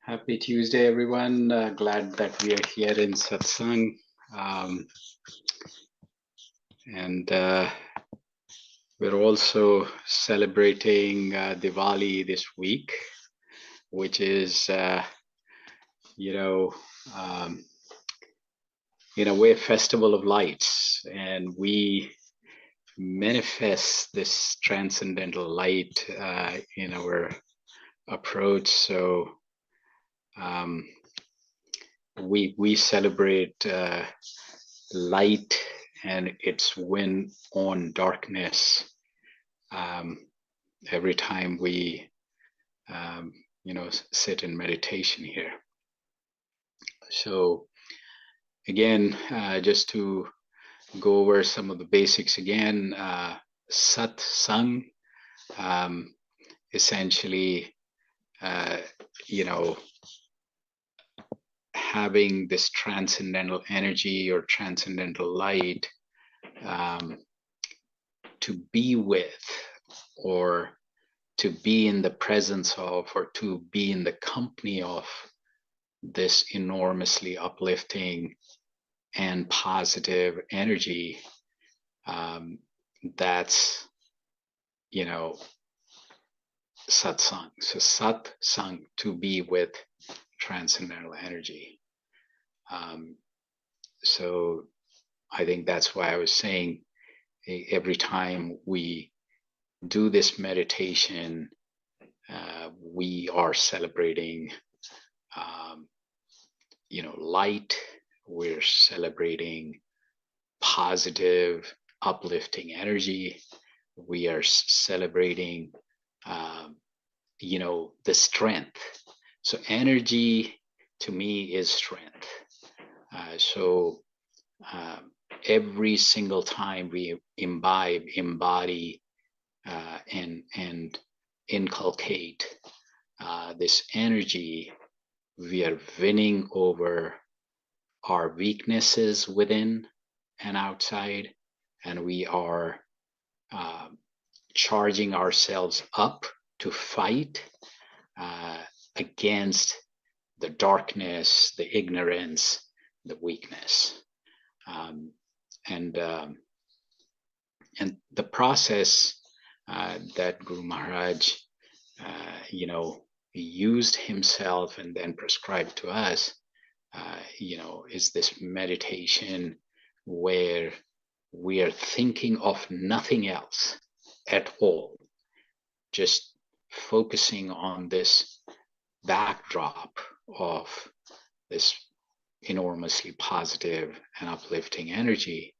Happy Tuesday, everyone. Glad that we are here in Satsang. Um, and we're also celebrating Diwali this week, which is, you know, um, in a way, a festival of lights. And we manifest this transcendental light in our approach. So um, we celebrate light and its win on darkness um, every time we sit in meditation here. So again, just to go over some of the basics again, Satsang, um, essentially, uh, you know, having this transcendental energy or transcendental light to be with, or to be in the presence of, or to be in the company of this enormously uplifting and positive energy. That's, satsang. So satsang, to be with transcendental energy. So I think that's why I was saying every time we do this meditation, we are celebrating, light. We're celebrating positive, uplifting energy. We are celebrating, the strength. So energy to me is strength. So every single time we embody, and inculcate this energy, we are winning over our weaknesses within and outside, and we are charging ourselves up to fight against the darkness, the ignorance, the weakness. And the process that Guru Maharaj, used himself and then prescribed to us, is this meditation where we are thinking of nothing else at all, just focusing on this backdrop of this enormously positive and uplifting energy.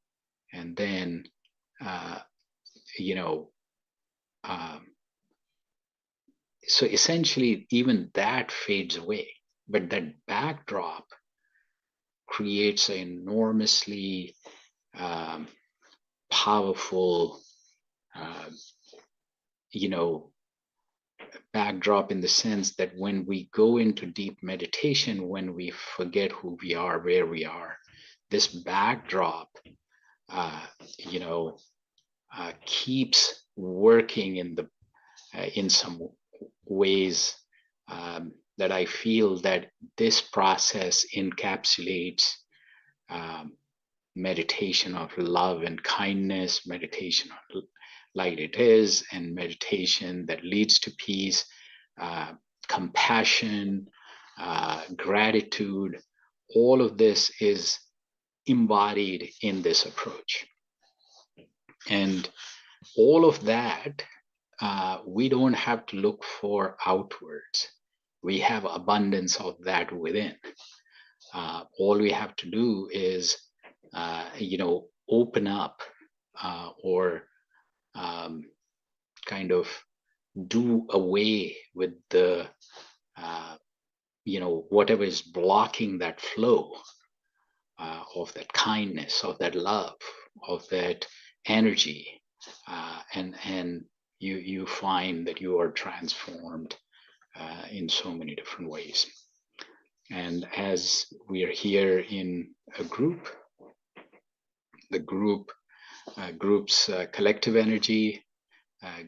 And then, so essentially even that fades away, but that backdrop creates an enormously powerful, backdrop, in the sense that when we go into deep meditation, when we forget who we are, where we are, this backdrop, keeps working in some ways that I feel that this process encapsulates meditation of love and kindness, meditation of light it is, and meditation that leads to peace, compassion, gratitude. All of this is embodied in this approach. And all of that, we don't have to look for outwards. We have abundance of that within. All we have to do is, open up, or kind of do away with the, whatever is blocking that flow of that kindness, of that love, of that energy, and you find that you are transformed in so many different ways. And as we are here in a group, the group's collective energy,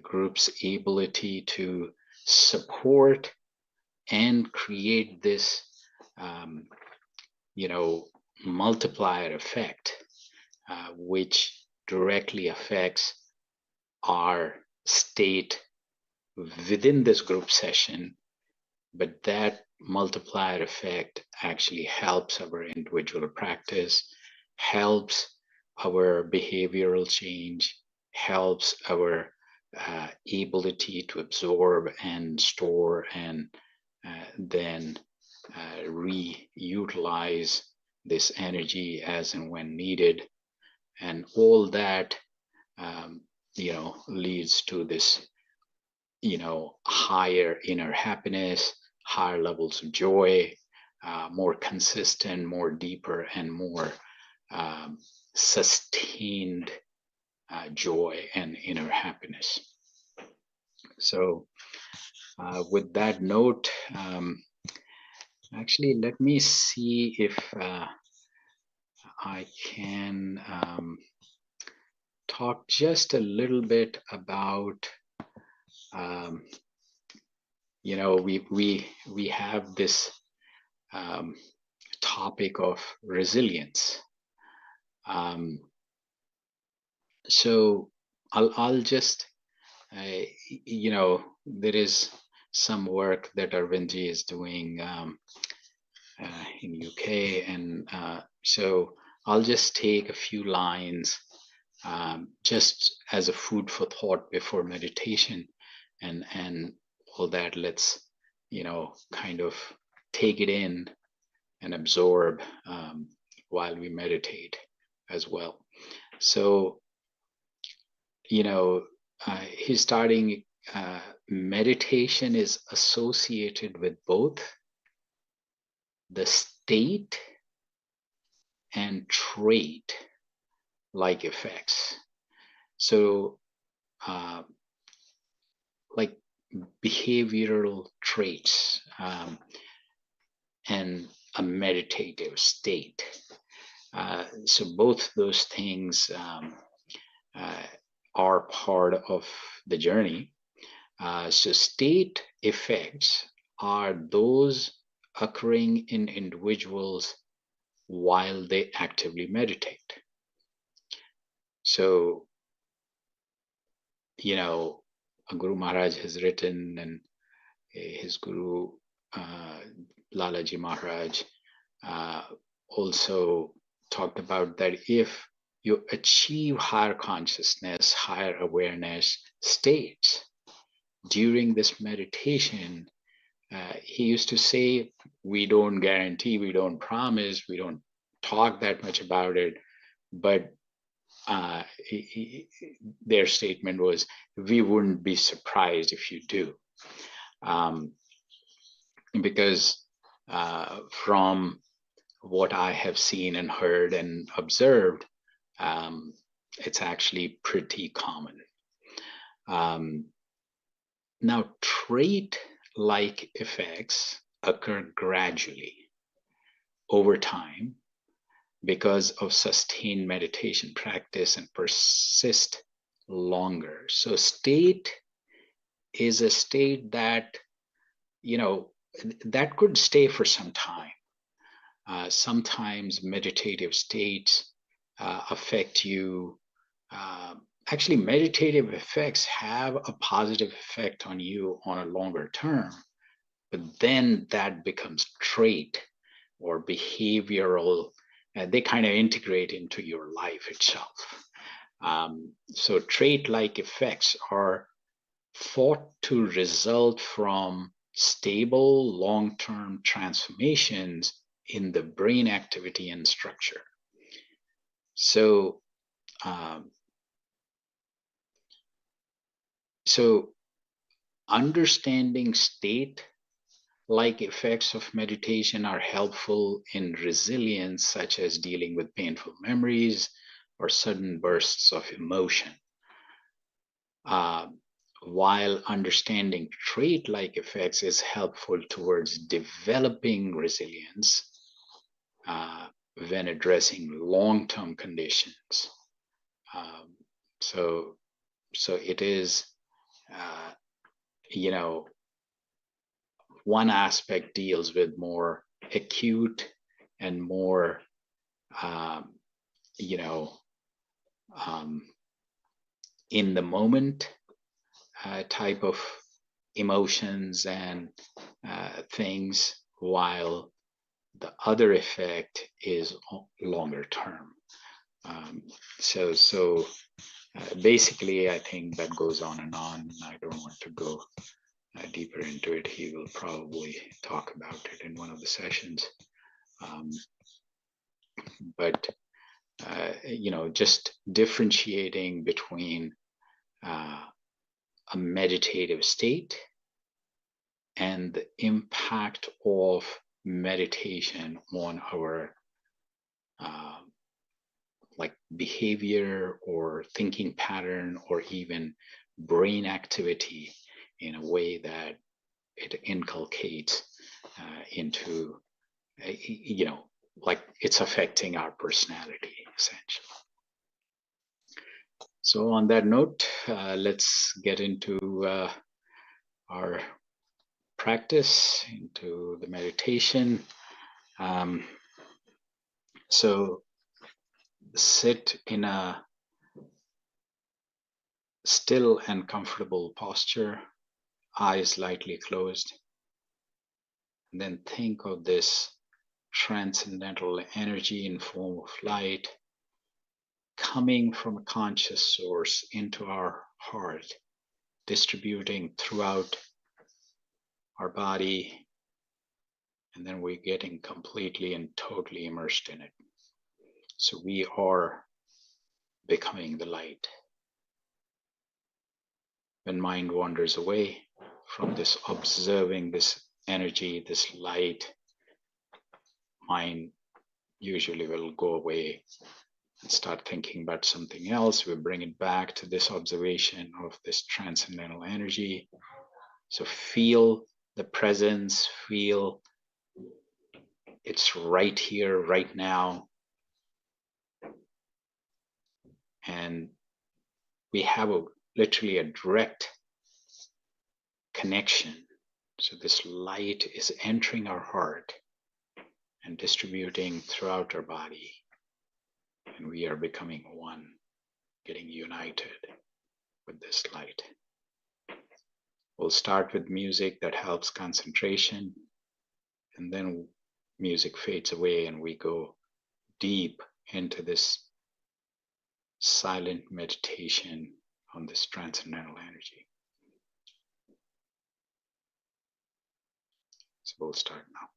group's ability to support and create this, multiplier effect, which directly affects our state within this group session, but that multiplier effect actually helps our individual practice, helps our behavioral change, helps our ability to absorb and store and then reutilize this energy as and when needed. And all that, leads to this, higher inner happiness, higher levels of joy, more consistent, more deeper, and more sustained joy and inner happiness. So with that note, actually, let me see if I can talk just a little bit about, we have this topic of resilience. So I'll just, there is some work that Arvindji is doing in UK, and so I'll just take a few lines just as a food for thought before meditation, and all that. Let's kind of take it in and absorb while we meditate as well. So he's starting, meditation is associated with both the state and trait like effects. So like behavioral traits and a meditative state. So both those things are part of the journey. So state effects are those occurring in individuals while they actively meditate. So, Guru Maharaj has written, and his Guru Lalaji Maharaj also talked about that if you achieve higher consciousness, higher awareness states during this meditation, he used to say, we don't guarantee, we don't promise, we don't talk that much about it, but their statement was, we wouldn't be surprised if you do. Because from what I have seen and heard and observed, it's actually pretty common. Now, trait-like effects occur gradually over time because of sustained meditation practice and persist longer. So state is a state that, that could stay for some time. Sometimes meditative states affect you. Actually, meditative effects have a positive effect on you on a longer term, but then that becomes trait or behavioral. They kind of integrate into your life itself. So trait-like effects are thought to result from stable long-term transformations in the brain activity and structure. So, understanding state-like effects of meditation are helpful in resilience, such as dealing with painful memories or sudden bursts of emotion. While understanding trait-like effects is helpful towards developing resilience when addressing long-term conditions. So it is, one aspect deals with more acute and more, you know, in the moment type of emotions and things, while the other effect is longer term. So basically, I think that goes on and on. I don't want to go deeper into it. He will probably talk about it in one of the sessions. But you know, just differentiating between a meditative state and the impact of meditation on our like behavior or thinking pattern or even brain activity in a way that it inculcates into, you know, like it's affecting our personality essentially. So on that note, let's get into our practice, into the meditation. So sit in a still and comfortable posture, eyes lightly closed, and then think of this transcendental energy in form of light coming from a conscious source into our heart, distributing throughout our body, and then we're getting completely and totally immersed in it. So we are becoming the light. When mind wanders away from this observing this energy, this light, mind usually will go away and start thinking about something else. We bring it back to this observation of this transcendental energy. So feel the presence, feel it's right here, right now. And we have literally a direct connection. So this light is entering our heart and distributing throughout our body. And we are becoming one, getting united with this light. We'll start with music that helps concentration, and then music fades away and we go deep into this silent meditation on this transcendental energy. So we'll start now.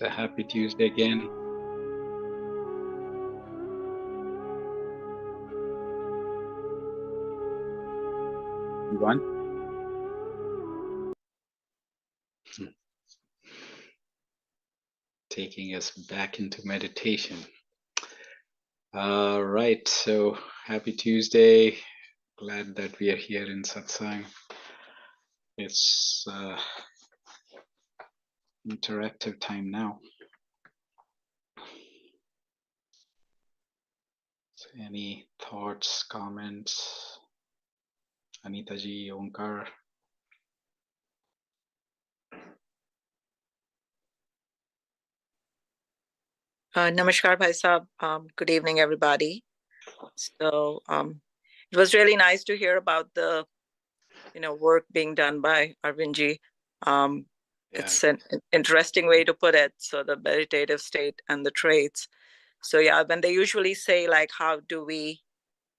So happy Tuesday again. Everyone. Taking us back into meditation. All right, so happy Tuesday. Glad that we are here in Satsang. It's interactive time now. So any thoughts, comments? Anita ji, Onkar? Namaskar, Bhai Saab. Good evening, everybody. So it was really nice to hear about the work being done by Arvindji. It's an interesting way to put it. So the meditative state and the traits. So yeah, when they usually say like, how do we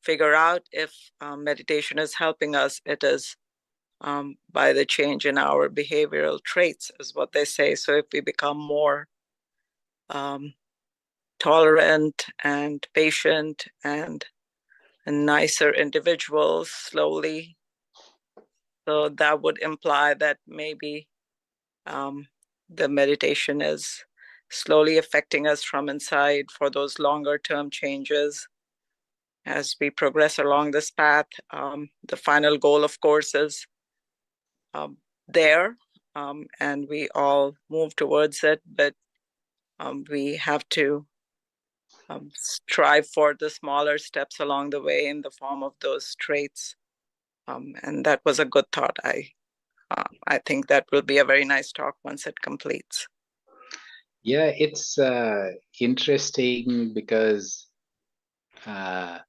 figure out if meditation is helping us? It is by the change in our behavioral traits, is what they say. So if we become more tolerant and patient and nicer individuals slowly. So that would imply that maybe the meditation is slowly affecting us from inside for those longer term changes as we progress along this path. The final goal, of course, is there, and we all move towards it, but we have to strive for the smaller steps along the way in the form of those traits. And that was a good thought. I think that will be a very nice talk once it completes. Yeah, it's interesting because I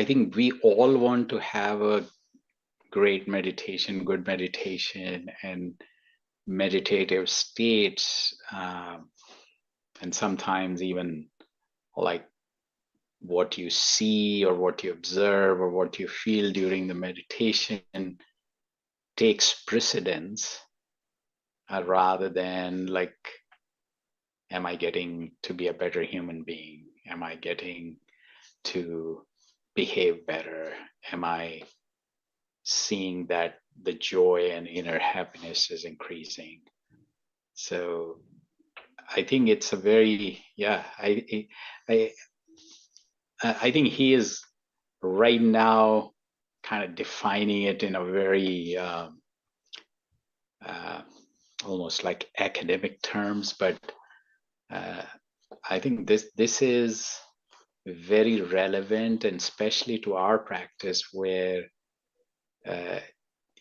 think we all want to have a great meditation, good meditation, and meditative states, and sometimes even like what you see or what you observe or what you feel during the meditation takes precedence, rather than like, am I getting to be a better human being? Am I getting to behave better? Am I seeing that the joy and inner happiness is increasing? So I think it's a very, yeah, I I think he is right now kind of defining it in a very almost like academic terms, but I think this is very relevant, and especially to our practice where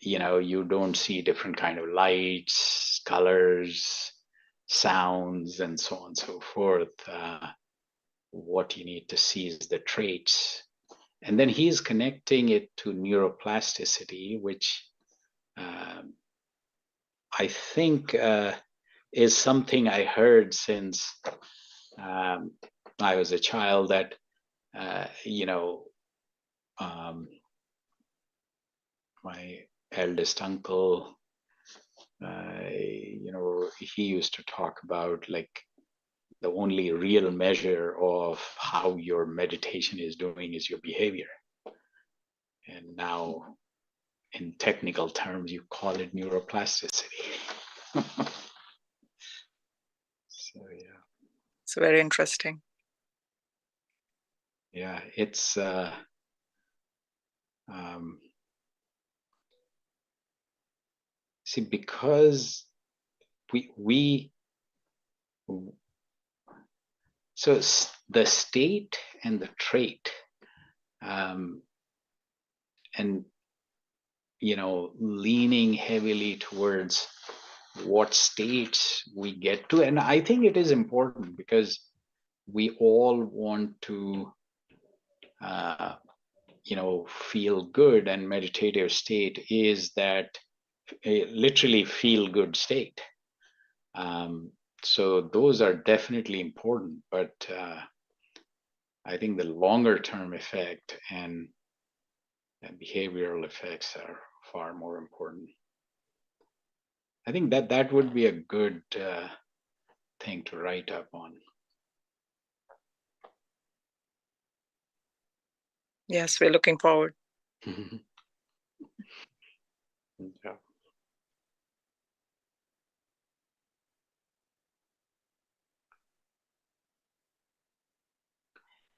you don't see different kind of lights, colors, sounds, and so on and so forth. What you need to see is the traits, and then he's connecting it to neuroplasticity, which I think is something I heard since I was a child, that my eldest uncle, he used to talk about like the only real measure of how your meditation is doing is your behavior. And now, in technical terms, you call it neuroplasticity. So, yeah. It's very interesting. Yeah, it's see, because we so the state and the trait, and leaning heavily towards what states we get to. And I think it is important because we all want to feel good, and meditative state is that literally feel good state. So those are definitely important, but I think the longer term effect and behavioral effects are far more important. I think that would be a good thing to write up on. Yes, we're looking forward. Yeah.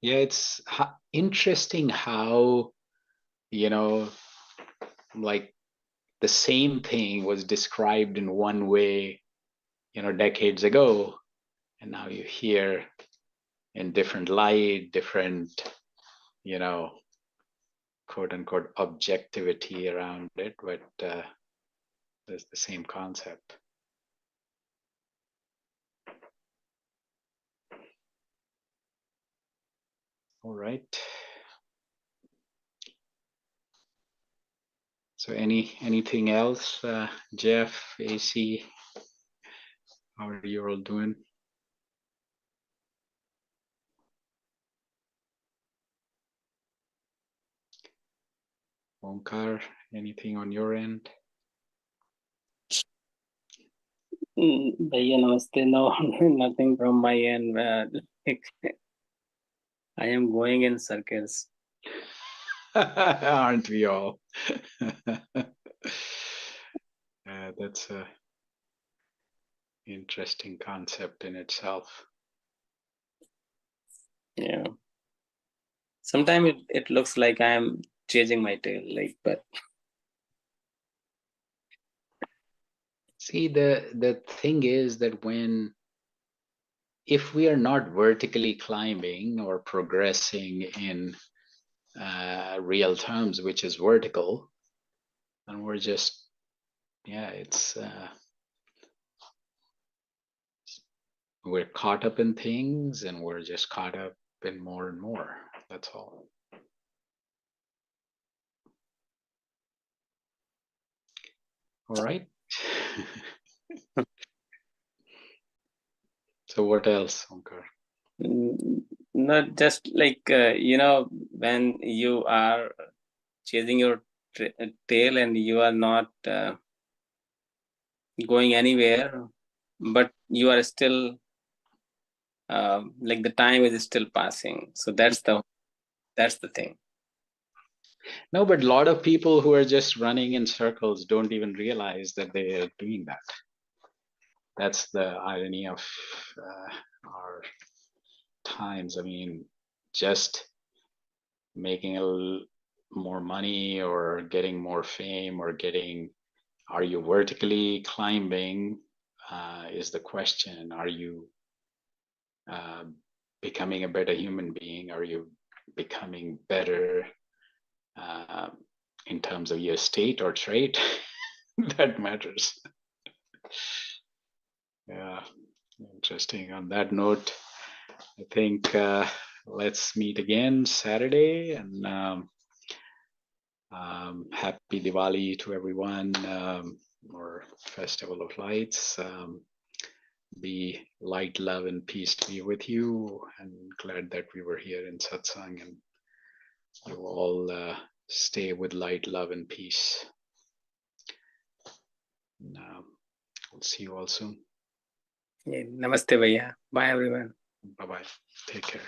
Yeah, it's interesting how, like the same thing was described in one way, decades ago, and now you hear in different light, different, quote unquote objectivity around it, but there's the same concept. All right. So anything else, Jeff, AC? How are you all doing? Omkar, anything on your end? Bhaiya, namaste. No, nothing from my end. I am going in circles. Aren't we all? That's a interesting concept in itself. Yeah. Sometimes it looks like I am chasing my tail, but see, the thing is that if we are not vertically climbing or progressing in real terms, which is vertical, then we're just, it's we're caught up in things, and we're just caught up in more and more. That's all. All right. So what else, Omkar? not just when you are chasing your tail and you are not going anywhere, but you are still the time is still passing. So that's the thing. No, but a lot of people who are just running in circles don't even realize that they are doing that. That's the irony of our times. I mean, just making more money or getting more fame or are you vertically climbing is the question. Are you becoming a better human being? Are you becoming better in terms of your state or trait? That matters. Yeah, interesting. On that note, I think let's meet again Saturday, and happy Diwali to everyone, or Festival of Lights. Be light, love, and peace be with you. And glad that we were here in Satsang, and you all stay with light, love, and peace. And, we'll see you all soon. Yeah, namaste, bhaiya. Bye, everyone. Bye bye. Take care.